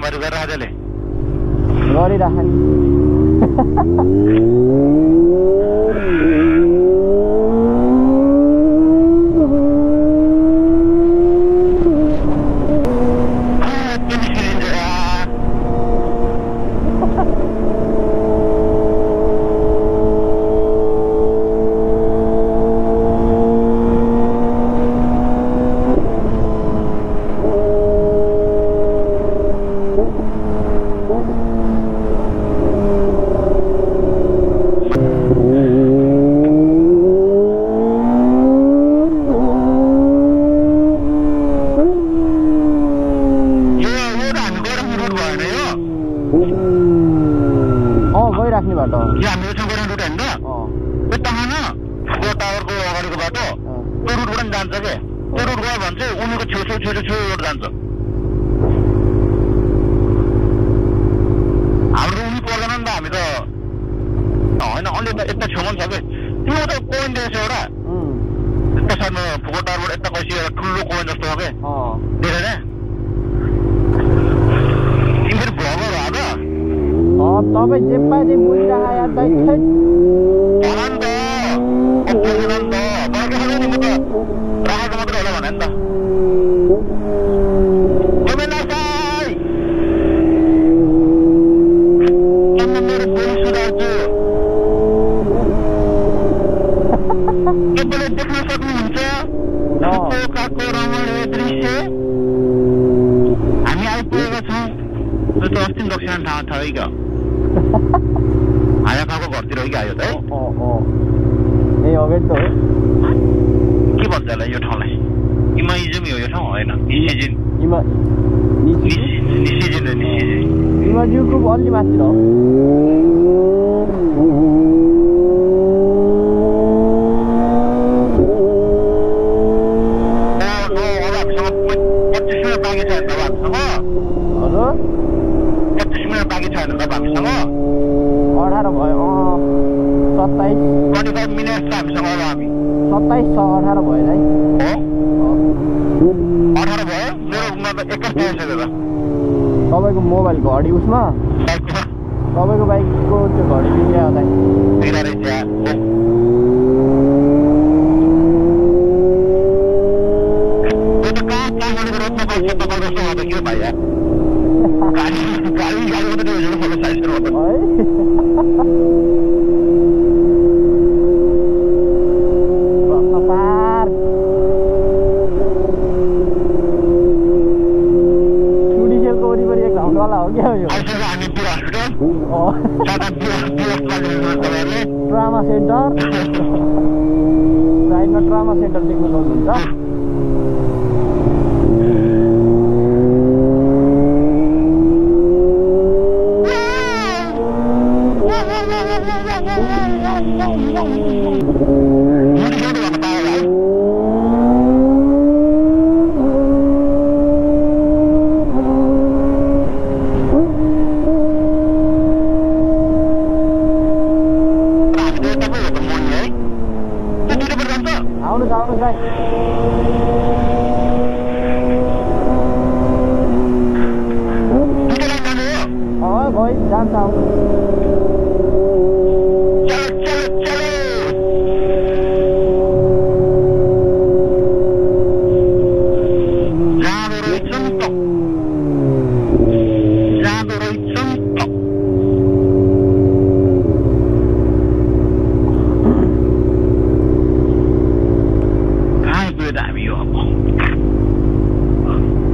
ढुङ्गाहरू गरेर त्यसले गरिराख नि गइराख्ने बाटो हाम्रो ठाउँ गर्ने रुट होइन त त्यो तहन टावरको अगाडिको बाटो त्यो रुटबाट पनि जान्छ के त्यो रुट गयो भने चाहिँ उनीको छेउछेउ रोड जान्छ हाम्रो उनी पर्दैन नि त हामी त होइन अलि यता छेउमा छ कि तिम्रो त कोइन रहेछ एउटा यता सानो फुको टावरबाट यता कैसी एउटा ठुलो कोइन जस्तो हो के देखेर तिमी फेरि भ्लगर हो त तपाईँ जे पाए जे बोलिरह यार दाइ राखेको मात्रै होला भने नि त मेरो बोली सुधार्छु तपाईँले देख्न सक्नुहुन्छ काको रमणीय दृश्य हामी आइपुगेका छौँ त्यो त अस्ति दक्षिण ठाउँ छ है क्या आया खाएको घरतिर हो कि आयो त है ए अगाडि त हो के भन्छ होला यो ठाउँलाई इमाइजम हो यो ठाउँ होइन निसिजिन निसिजिन इमाजिनको अलि माथि हो तपाईँको मोबाइल घडी उसमा तपाईँको बाइकको त्यो घडी बिग्रियो होला ट्रामा सेन्टर साइडमा ट्रामा सेन्टर देख्न सक्नुहुन्छ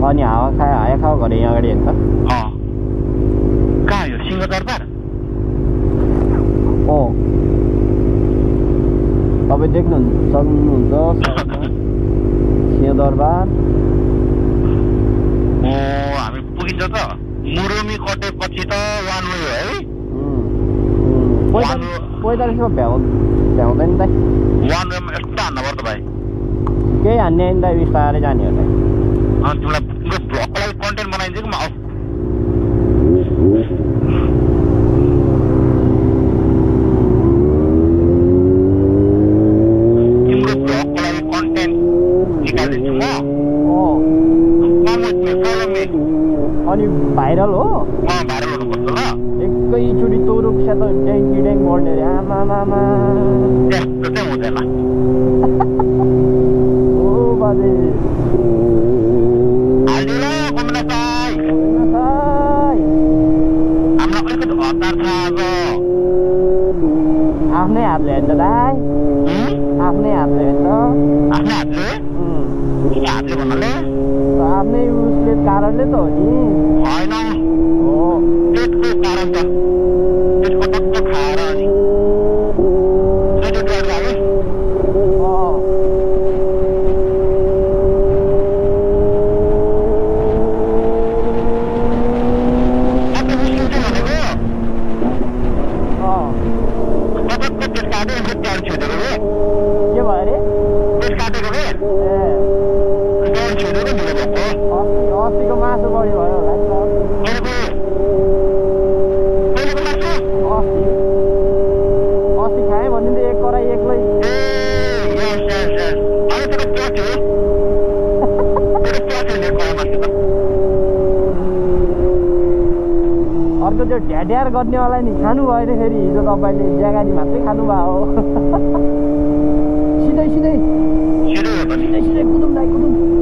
अनि हावा खाऊ घरे यहाँ अगाडि हेर्छ कहाँ यो सिंहदरबार तपाईँ देख्नु सक्नुहुन्छ सिंहदरबार हामी पुगिन्छ त मुरुमी कटेपछि त वान वे हो है 45 भ्याउँदैन त वान वेमा यस्तो हान्न पर्छ भाइ केही हान्ने नि त बिस्तारै जाने होला तिमीलाई भ्लगको लागि कन्टेन्ट बनाइदिन्छ कि म तिम्रो भ्लगको लागि कन्टेन्ट निकालिदिन्छु म फलो मी अनि भाइरल हो भाइरल हुनुपर्छ ल एकैचोटि तोरुक सेत ड्याङ्की ड्याङ बढ्ने अरे आमामामा त्यस्तो चाहिँ हुँदैन ओ बाजे हालिदिनु कमला साई हाम्रो अलिकति हतार छ आज आफ्नै हातले हेर्छ दाइ आफ्नै हातले हेर्छ आफ्नै हातले हातले भन्नाले आफ्नै उसले कारणले त हो नि होइन हो पेटको कारण त पेटको टक्क खाएर अनि के भयो अरे अस्तिको मासु बढी भयो होला अस्ति खाएँ भने त एक कराई एक्लै अर्को त्यो ढ्याढ्यार गर्नेवाला नि खानु भयो अरे फेरि हिजो तपाईँले ज्यागारी मात्रै खानुभयो हो सिधै सिधै सिधै सिधै कुदुम दाइ कुदुम